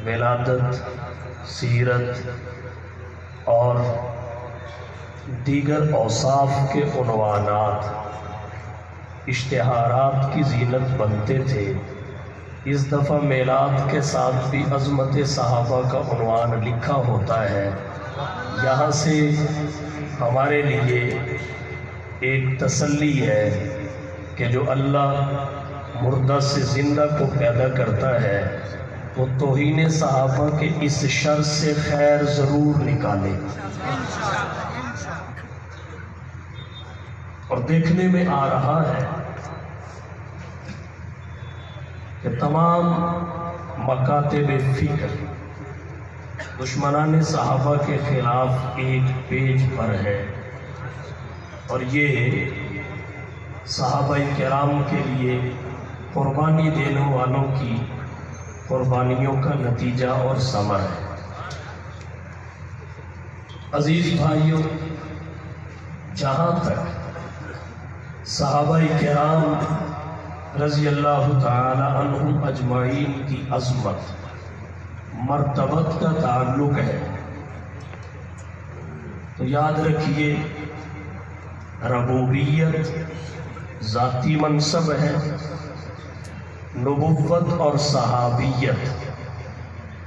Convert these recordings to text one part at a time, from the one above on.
ولادت، سیرت اور دیگر اوصاف کے عنوانات اشتہارات کی زینت بنتے تھے، اس دفعہ میلاد کے ساتھ بھی عظمت صحابہ کا عنوان لکھا ہوتا ہے۔ یہاں سے ہمارے لیے ایک تسلی ہے کہ جو اللہ مردہ سے زندہ کو پیدا کرتا ہے وہ توہین صحابہ کے اس شر سے خیر ضرور نکالے، اور دیکھنے میں آ رہا ہے کہ تمام مکاتب فکر دشمنان صحابہ کے خلاف ایک پیج پر ہے، اور یہ صحابہ کرام کے لیے قربانی دینے والوں کی قربانیوں کا نتیجہ اور ثمر ہے۔ عزیز بھائیوں، جہاں تک صحابہ کرام رضی اللہ تعالی عنہم اجمعین کی عظمت، مرتبت کا تعلق ہے تو یاد رکھیے ربوبیت ذاتی منصب ہے، نبوت اور صحابیت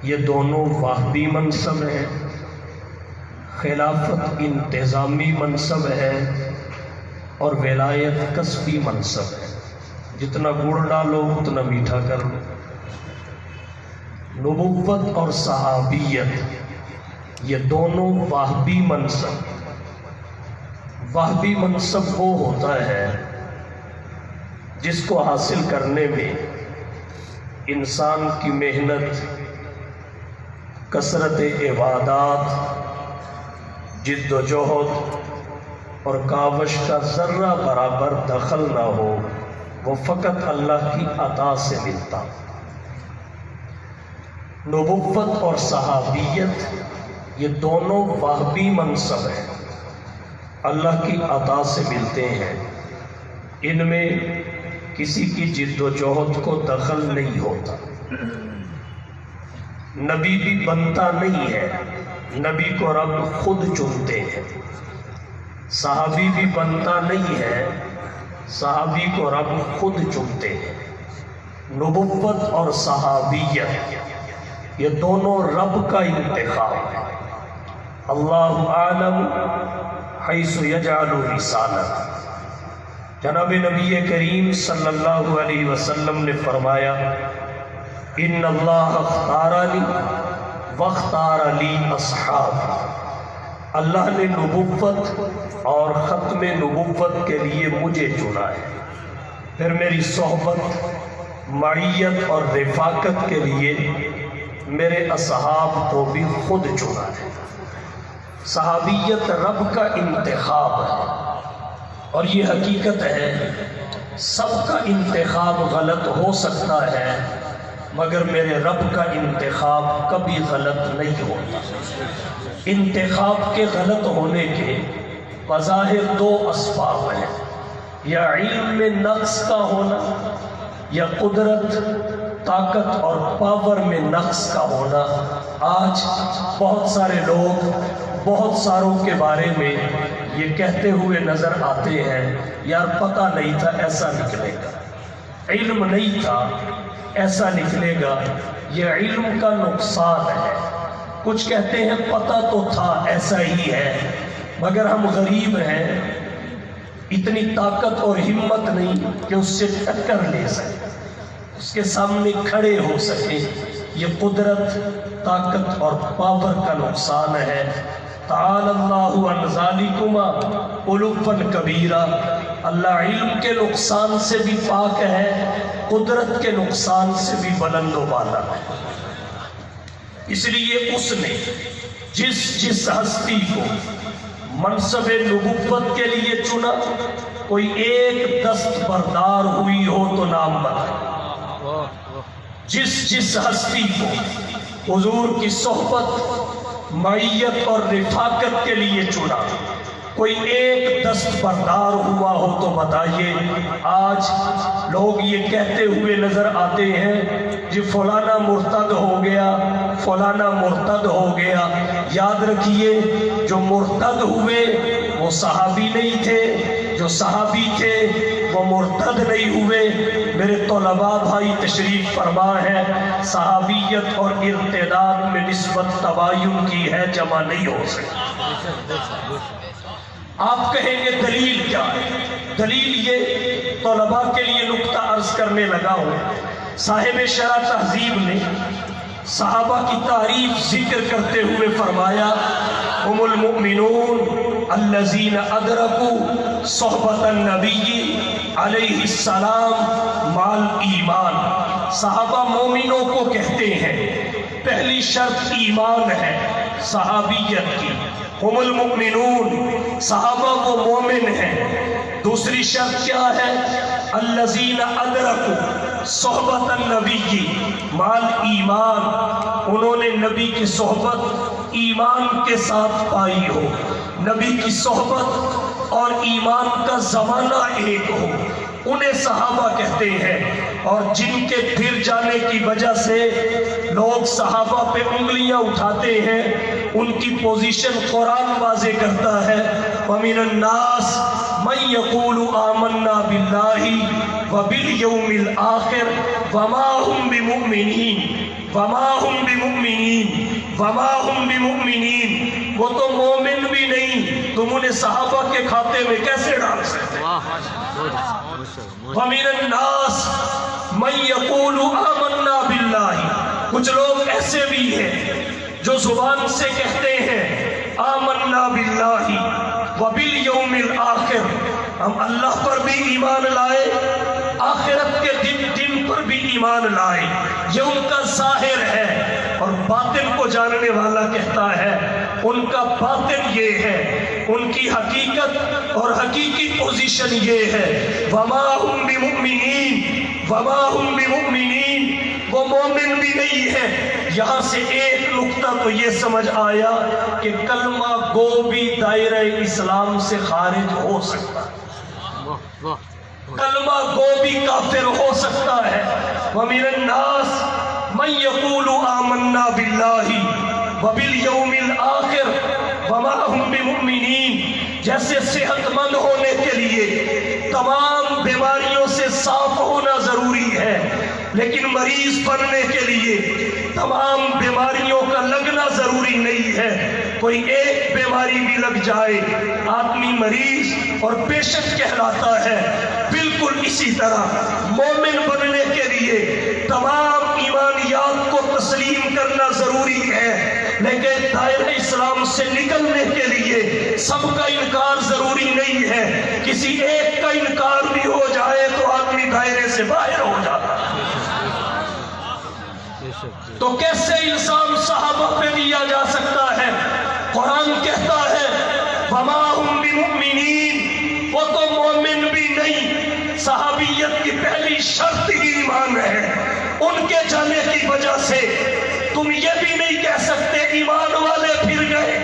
یہ دونوں واہبی منصب ہیں، خلافت انتظامی منصب ہے اور ولایت کسبی منصب ہے۔ جتنا گڑ ڈالو اتنا میٹھا کر لو۔ نبوت اور صحابیت یہ دونوں واہبی منصب۔ واہبی منصب وہ ہوتا ہے جس کو حاصل کرنے میں انسان کی محنت، کثرت عبادات، جد و جہد اور کاوش کا ذرہ برابر دخل نہ ہو، وہ فقط اللہ کی عطا سے ملتا۔ نبوت اور صحابیت یہ دونوں واہبی منصب ہیں، اللہ کی عطا سے ملتے ہیں، ان میں کسی کی جد و جہد کو دخل نہیں ہوتا۔ نبی بھی بنتا نہیں ہے، نبی کو رب خود چنتے ہیں۔ صحابی بھی بنتا نہیں ہے، صحابی کو رب خود چنتے ہیں۔ نبوت اور صحابیت یہ دونوں رب کا انتخاب ہے۔ اللہ عالم حیث یجعل رسالہ۔ جناب نبی کریم صلی اللہ علیہ وسلم نے فرمایا، ان اللہ اختارنی واختار لی اصحابی۔ اللہ نے نبوت اور ختم نبوت کے لیے مجھے چنا ہے، پھر میری صحبت، معیت اور رفاقت کے لیے میرے اصحاب کو بھی خود چنا ہے۔ صحابیت رب کا انتخاب ہے، اور یہ حقیقت ہے سب کا انتخاب غلط ہو سکتا ہے مگر میرے رب کا انتخاب کبھی غلط نہیں ہوتا۔ انتخاب کے غلط ہونے کے بظاہر دو اسباب ہیں، یا علم میں نقص کا ہونا، یا قدرت، طاقت اور پاور میں نقص کا ہونا۔ آج بہت سارے لوگ بہت ساروں کے بارے میں یہ کہتے ہوئے نظر آتے ہیں، یار پتہ نہیں تھا ایسا نکلے گا، علم نہیں تھا ایسا نکلے گا۔ یہ علم کا نقصان ہے۔ کچھ کہتے ہیں پتہ تو تھا ایسا ہی ہے، مگر ہم غریب ہیں، اتنی طاقت اور ہمت نہیں کہ اس سے ٹکر لے سکے، اس کے سامنے کھڑے ہو سکے۔ یہ قدرت، طاقت اور پاور کا نقصان ہے۔ تعالی اللہ عن ذالکما علوا کبیرا۔ اللہ علم کے نقصان سے بھی پاک ہے، قدرت کے نقصان سے بھی بلند و بالا ہے۔ اس لیے اس نے جس ہستی کو منصب نبوت کے لیے چنا، کوئی ایک دست بردار ہوئی ہو تو نام بتائے۔ جس ہستی کو حضور کی صحبت، معیت اور رفاقت کے لیے چنا، کوئی ایک دست بردار ہوا ہو تو بتائیے۔ آج لوگ یہ کہتے ہوئے نظر آتے ہیں جی فلانا مرتد ہو گیا، فلانا مرتد ہو گیا. یاد رکھیے جو مرتد ہوئے وہ صحابی نہیں تھے، جو صحابی تھے وہ مرتد نہیں ہوئے. میرے طلباء بھائی تشریف فرما ہے، صحابیت اور ارتداد میں نسبت تباین کی ہے، جمع نہیں ہو سکتی. آپ کہیں گے دلیل کیا ہے؟ دلیل یہ طلباء کے لیے نکتہ عرض کرنے لگا ہوں. صاحب شرح تہذیب نے صحابہ کی تعریف ذکر کرتے ہوئے فرمایا ہم المؤمنون الذین ادرکوا صحبت النبی علیہ السلام مال ایمان. صحابہ مومنوں کو کہتے ہیں، پہلی شرط ایمان ہے صحابیت کی. ہم المؤمنون، صحابہ وہ مومن ہیں. دوسری شرط کیا ہے؟ الذین ادرکوا صحبت النبی مال ایمان، انہوں نے نبی کی صحبت ایمان کے ساتھ پائی ہو، نبی کی صحبت اور ایمان کا زمانہ ایک ہو، انہیں صحابہ کہتے ہیں. اور جن کے پھر جانے کی وجہ سے لوگ صحابہ پہ انگلیاں اٹھاتے ہیں، ان کی پوزیشن قرآن واضح کرتا ہے وَمِنَ النَّاسِ مَن يَقُولُ آمَنَّا بِاللَّهِ وَبِالْيَوْمِ الْآخِرِ وَمَا هُمْ بِمُؤْمِنِينَ وَمَا هُمْ بِمُؤْمِنِينَ وَمَا هُمْ بِمُؤْمِنِينَ. وہ تو مومن بھی نہیں، تم انہیں صحابہ کے کھاتے میں کیسے ڈال سکتے؟ وَمِنَ النَّاسِ مَن يَقُولُ آمَنَّا بِاللَّهِ. کچھ لوگ ایسے بھی ہیں جو زبان سے کہتے ہیں آمنا باللہ وبالیوم الآخر، ہم اللہ پر بھی ایمان لائے، آخرت کے دن پر بھی ایمان لائے. یہ ان کا ظاہر ہے. اور باطن کو جاننے والا کہتا ہے ان کا باطن یہ ہے، ان کی حقیقت اور حقیقی پوزیشن یہ ہے وما ہم بمؤمنین وما ہم بمؤمنین، وہ مومن بھی نہیں ہے. یہاں سے ایک نقطہ تو یہ سمجھ آیا کہ کلمہ گو بھی دائرہ اسلام سے خارج ہو سکتا ہے، کلمہ گو بھی کافر ہو سکتا ہے. وَمِنَ النَّاسِ مَن يَقُولُ آمَنَّا بِاللَّهِ وَبِالْيَوْمِ الْآخِرِ وَمَا هُمْ بِمُؤْمِنِينَ. جیسے صحت مند ہونے کے لیے تمام بیماریوں سے صاف ہونا ضروری ہے، لیکن مریض بننے کے لیے تمام بیماریوں کا لگنا ضروری نہیں ہے. کوئی ایک بیماری بھی لگ جائے آدمی مریض اور پیشنٹ کہلاتا ہے. بالکل اسی طرح مومن بننے کے لیے تمام ایمانیات کو تسلیم کرنا ضروری ہے، لیکن دائرہ اسلام سے نکلنے کے لیے سب کا انکار ضروری نہیں ہے. کسی ایک کا انکار بھی ہو جائے تو آدمی دائرے سے باہر ہو جاتا ہے. تو کیسے الزام صحابہ پہ دیا جا سکتا ہے؟ قرآن کہتا ہے وَمَا هُمْ بِمُؤْمِنِينَ، وہ تو مومن بھی نہیں. صحابیت کی پہلی شرط ہی ایمان ہے. ان کے جانے کی وجہ سے تم یہ بھی نہیں کہہ سکتے ایمان والے پھر گئے،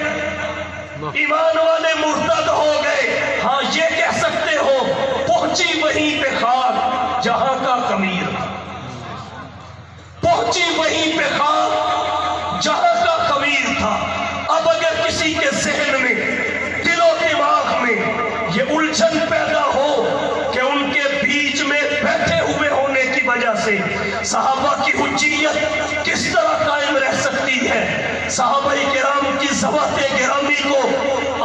ایمان والے مرتد ہو گئے. ہاں یہ کہہ سکتے ہو پہنچی وہیں پہ خاک جہاں کا خمیر، پہنچی وہیں پہ خاک جہاں کا خمیر تھا. اب اگر کسی کے ذہن میں دل و دماغ میں یہ الجھن پیدا ہو کہ ان کے بیچ میں بیٹھے ہوئے ہونے کی وجہ سے صحابہ کی حجیت کس طرح قائم رہ سکتی ہے، صحابہ کرام کی ذوات گرامی کو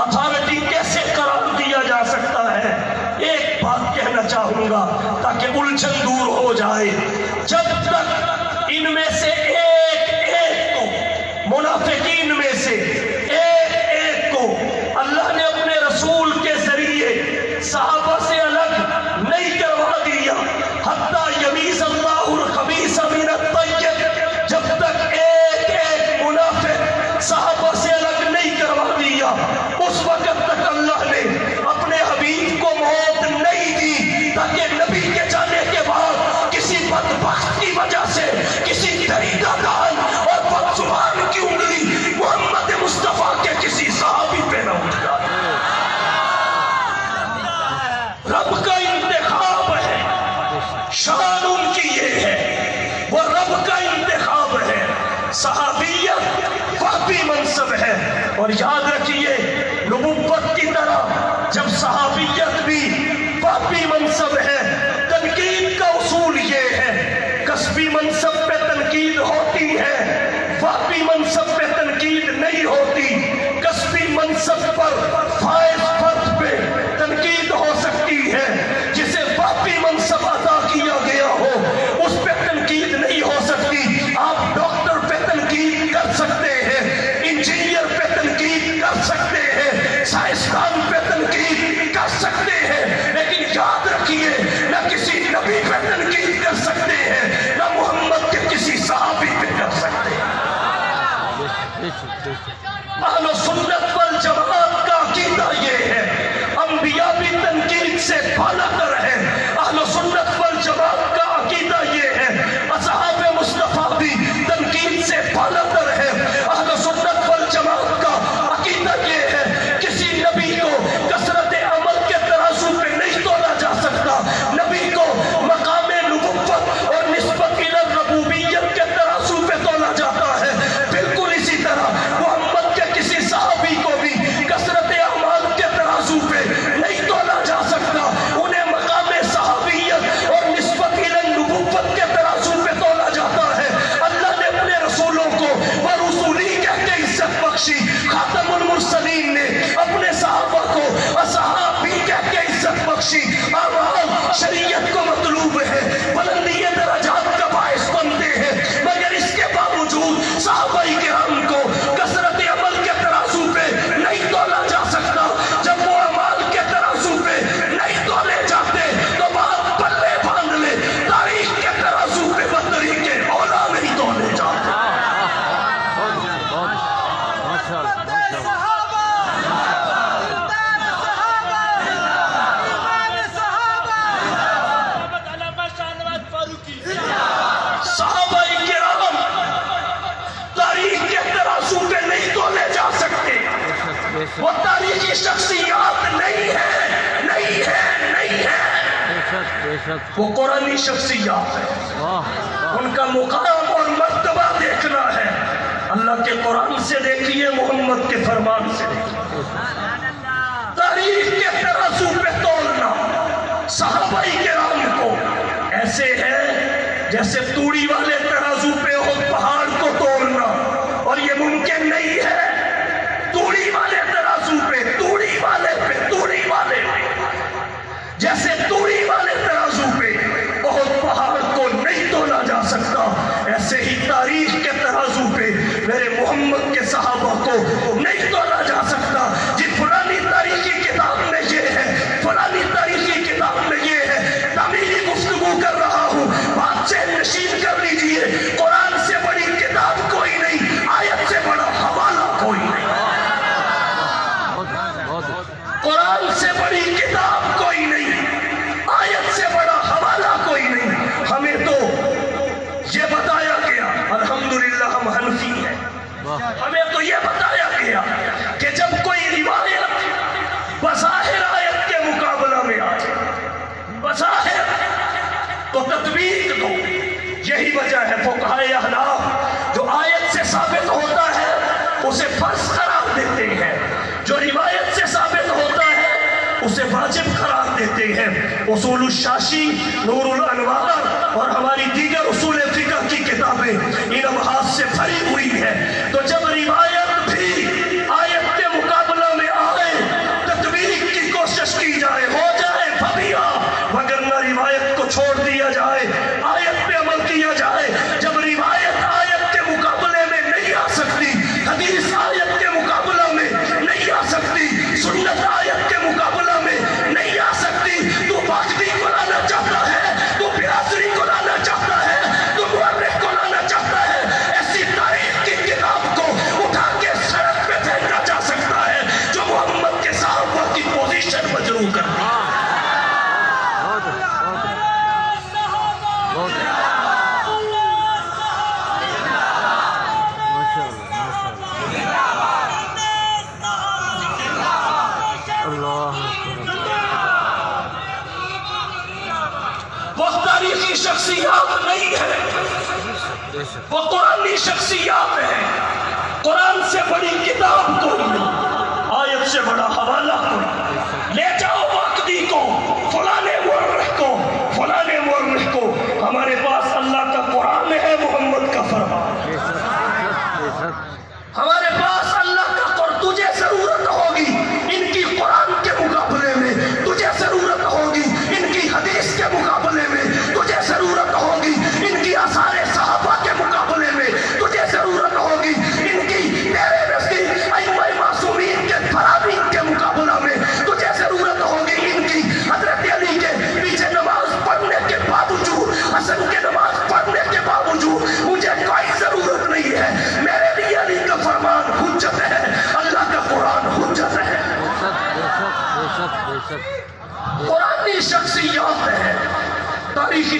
اتھارٹی کیسے قرار دیا جا سکتا ہے، ایک بات کہنا چاہوں گا تاکہ الجھن دور ہو جائے. جب تک ان میں سے ایک کو، منافقین میں سے ایک کو اللہ نے اپنے رسول کے ذریعے صحابہ سے الگ نہیں کروا دیا، حتیٰ یمیز اللہ الخبیث من الطیب، جب تک ایک منافق صحابہ سے الگ نہیں کروا پاپی منصب ہے. اور یاد رکھیے نبوت کی طرح جب صحابیت بھی پاپی منصب ہے. تنقید کا اصول یہ ہے کسبی منصب پہ تنقید ہوتی ہے، پاپی منصب پہ تنقید نہیں ہوتی. کسبی منصب پر فائز فرد پہ تنقید ہو سکتی ہے، جسے پاپی منصب عطا کیا گیا ہو اس پہ تنقید نہیں ہو سکتی. آپ ڈاکٹر پہ تنقید کر سکتے ہیں، انجینئر پہ تنقید کر سکتے ہیں، سائنسدان پہ تنقید کر سکتے ہیں، لیکن یاد رکھیے نہ کسی نبی پہ تنقید کر سکتے ہیں، نہ محمد کے کسی صحابی پہ کر سکتے ہیں. اہل سنت والجماعت کا عقیدہ یہ ہے انبیاء بھی تنقید سے بالا تر ہے. اہل سنت والجماعت کا عقیدہ یہ ہے اصحاب مصطفیٰ بھی تنقید سے بالا تر ہے. اہل سنت والجماعت کا عقیدہ یہ ہے کسی نبی کو کثرت عمل کے ترازو پہ نہیں تولا جا سکتا، نبی کو مقام نبوت اور نسبت الی ربوبیت کے ترازو پہ تولا جاتا ہے. بالکل اسی طرح محمد کے کسی صحابی کو بھی کثرت اعمال کے ترازو پہ نہیں تولا جا سکتا، انہیں مقام صحابیت اور نسبت الی نبوت کے ترازو پہ تولا جاتا ہے. اللہ نے اپنے رسولوں کو ورسولی کہہ کے عزت بخشی، خاتم المرسلین نے اپنے صحابہ کو اصحابی کہہ کے عزت بخشی. اعمال شریعت کو مطلوب ہے، بلندی درجات کا باعث بنتے ہیں، مگر اس کے باوجود صحابہ کرام کو کثرت عمل کے ترازو پہ نہیں تولا جا سکتا. جب وہ اعمال کے ترازو پہ نہیں تولے جاتے تو بات پلے باندھ لے، تاریخ کے ترازو پہ بطریق اولا نہیں تولے جاتے. صحابہ کرام تاریخ کے ترازو پہ نہیں تولے جا سکتے. وہ تاریخی شخصیات نہیں ہے، نہیں ہے، نہیں ہے. وہ قرآنی شخصیات ہے. ان کا مقام اور مرتبہ دیکھنا ہے اللہ کے قرآن سے دیکھیے، محمد کے فرمان سے دیکھیے. تاریخ کے ترازو پہ تولنا صحابہ کرام کو ایسے ہے جیسے توڑی والے ترازو پہ ہو پہاڑ کو توڑنا، اور یہ ممکن نہیں ہے. توڑی والے ترازو پہ، توڑی والے پہ، توڑی والے پہ، جیسے توڑی والے ترازو پہ بہت پہاڑ کو نہیں تولا جا سکتا، ایسے ہی تاریخ کے ترازو پہ میرے محمد کے صحابہ کو نہیں تولا جا سکتا. جی فلانی تاریخی کتاب میں یہ ہے، فلانی تاریخی کتاب میں یہ ہے، تعمیری گفتگو کر رہا ہوں، بات سے نشین کر لیجئے. قرآن سے بڑی کتاب کوئی نہیں، آیت سے بڑا حوالہ کوئی نہیں. قرآن سے بڑی کتاب کوئی نہیں، آیت سے بڑا حوالہ کوئی نہیں. ہمیں تو یہ بتایا گیا، الحمدللہ ہم حنفی ہیں، ہمیں تو یہ بتایا گیا کہ جب کوئی روایت بظاہر آیت کے مقابلہ میں آئے، بظاہر تو تطبیق دو. یہی وجہ ہے فقہائے احناف جو آیت سے ثابت ہوتا ہے اسے فرض قرار دیتے ہیں، جو روایت سے ثابت ہوتا ہے اسے واجب قرار دیتے ہیں. اصول الشاشی، نور الانوار اور ہماری دیگر اصول فقہ کی کتابیں ان ابحاث سے بھری ہوئی ہیں. تو جب روایت بھی آیت کے مقابلہ میں آئے، تطبیق کی کوشش کی جائے، ہو جائے فبیہا، وگرنہ روایت کو چھوڑ دیا جائے، آیت پہ عمل کیا جائے. جب روایت آیت کے مقابلے میں نہیں آ سکتی، حدیث آیت کے مقابلہ میں نہیں آ سکتی، سنت آیت کے مقابلہ میں نہیں آ سکتی، تو باقی کو لانا چاہتا ہے، تو بیاسری کو لانا چاہتا ہے، تو مورخ کو لانا چاہتا ہے، ایسی تاریخ کی کتاب کو اٹھا کے سڑک پہ پھینکا جا سکتا ہے جو محمد کے صحابہ کی پوزیشن مجروح کرتی ہے. وہ تاریخی شخصیات نہیں ہے، وہ قرآنی شخصیات ہیں. قرآن سے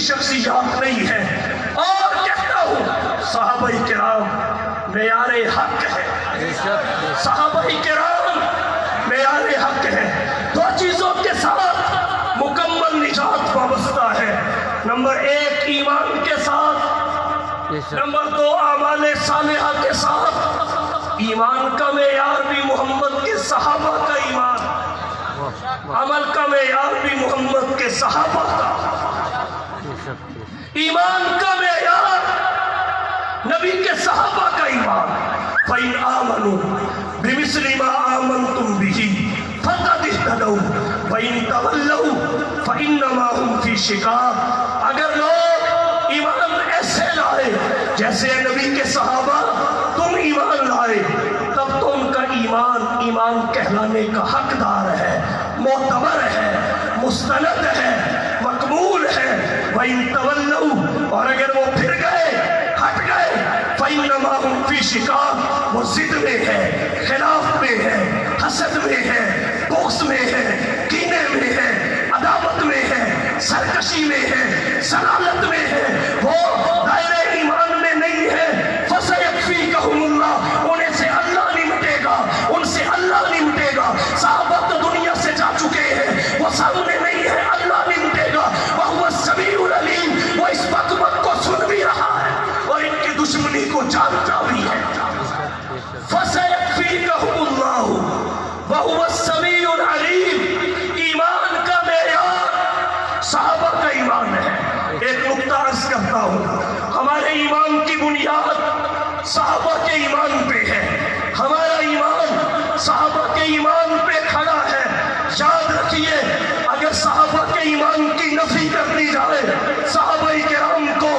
شخصیات نہیں ہے. اور کہتا ہوں صحابہ کرام معیار حق ہے. صحابہ کرام معیار حق ہے. دو چیزوں کے ساتھ مکمل نجات وابستہ ہے. نمبر ایک ایمان کے ساتھ، نمبر دو اعمال صالحہ کے ساتھ. ایمان کا معیار بھی محمد کے صحابہ کا ایمان، عمل کا معیار بھی محمد کے صحابہ کا. ایمان کا معیار نبی کے صحابہ کا ایمان. فَإِنْ آمَنُوا بِمِثْلِ مَا آمَنْتُمْ بِهِ فَقَدِ اهْتَدَوْا وَإِنْ تَوَلَّوْا فَإِنَّمَا هُمْ فِي شِقَاقٍ. اگر لوگ ایمان ایسے لائے جیسے نبی کے صحابہ تم ایمان لائے، تب تو ان کا ایمان کہلانے کا حقدار ہے، معتبر ہے، مستند ہے، مقبول ہے. وَإِن تَوَلَّوْا، اور اگر وہ پھر گئے، ہٹ گئے، فَإِنَّمَا هُمْ فِي شِقَاقٍ، وہ ضد میں ہے، خلاف میں ہے، حسد میں ہے، بغض میں ہے، کینے میں ہے، عداوت میں ہے، سرکشی میں ہے، ضلالت میں ہے. وہ دائرہ ایمان میں نہیں ہے. فَسَيَكْفِيكَهُمُ اللَّهُ، انہیں سے اللہ نمٹے گا، ان سے اللہ نمٹے گا. صحابہ تو دنیا سے جا چکے ہیں، وہ سامنے نہیں ہے، اللہ نمٹے گا. وَهُوَ السَّمِيعُ الْعَلِيمُ، وہ اس بکبک کو سن بھی رہا ہے اور ان کی دشمنی کو جانتا بھی ہے. فَسَيَكْفِيكَهُمُ اللَّهُ وَهُوَ السَّمِيعُ الْعَلِيمُ. ایمان کا معیار صحابہ کا ایمان ہے. ایک نقطہ عرض کرتا ہوں، ہمارے ایمان کی بنیاد صحابہ کے ایمان پہ ہے. ہمارا ایمان صحابہ کے ایمان پہ کھڑا ہے. یاد رکھیے، اگر صحابہ کے ایمان کی نفی کر دی جائے، صحابہ کرام کو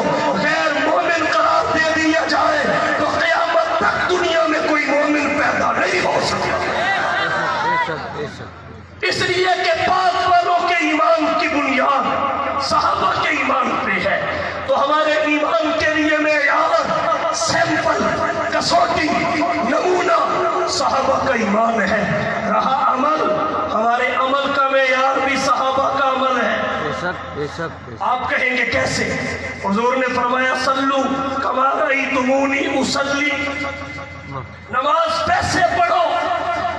غیر مومن قرار دے دیا جائے، تو قیامت تک دنیا میں کوئی مومن پیدا نہیں ہو سکتا. اس لیے کہ پاک والوں کے ایمان کی بنیاد صحابہ کے ایمان پہ ہے. تو ہمارے ایمان کے لیے معیار، سیمپل، کسوٹی، نمونہ صحابہ کا ایمان ہے. رہا عمل، ہمارے عمل کا معیار بھی صحابہ کا عمل ہے. آپ کہیں گے کیسے؟ حضور نے فرمایا صلو کما رأیتمونی اصلی، نماز پیسے پڑھو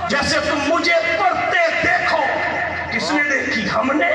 جیسے تم مجھے پڑھتے دیکھو. کس نے دیکھی؟ ہم نے.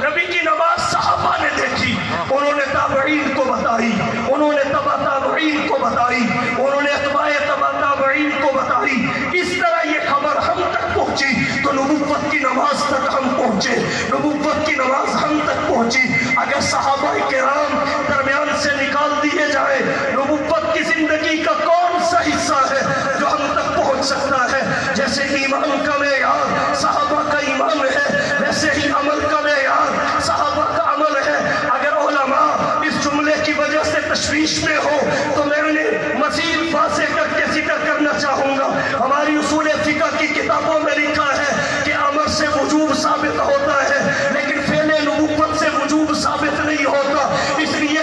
نبی کی نماز صحابہ نے دیکھی، انہوں نے تابعین کو بتائی، انہوں نے تبع تابعین کو بتائی، انہوں نے اتباع تبع تابعین کو بتائی. اس طرح یہ خبر ہم تک پہنچی تو نبوت کی نماز تک ہم پہنچے، نبوت کی نماز ہم تک پہنچی. اگر صحابہ کرام درمیان سے نکال دیے جائے، نبوت کی زندگی کا کون سا حصہ ہے جو ہم تک پہنچ سکتا ہے؟ جیسے ایمان کا معیار صحابہ کا ایمان ہے، ویسے ہی عمل کا معیار صحابہ کا عمل ہے. اگر علماء اس جملے کی وجہ سے تشویش میں ہو تو میں انہیں مزید واضح کر کے ذکر کرنا چاہوں گا. ہماری اصول فقہ کی کتابوں میں لکھا ہے کہ امر سے وجوب ثابت ہوتا ہے، لیکن فعل نبوت سے وجوب ثابت نہیں ہوتا. اس لیے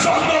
100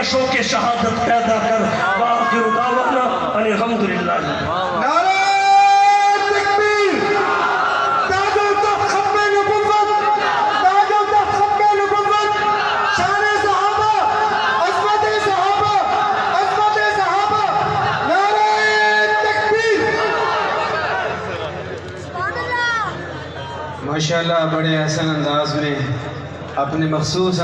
کا شوق شہادت پیدا کر. وآخر دعوانا ان الحمدللہ. نعرہ تکبیر. تاج و تخت ختم نبوت. تاج و تخت ختم نبوت. شان صحابہ. عظمت صحابہ. عظمت صحابہ. نعرہ تکبیر. ماشاءاللہ بڑے احسن انداز میں اپنے مخصوص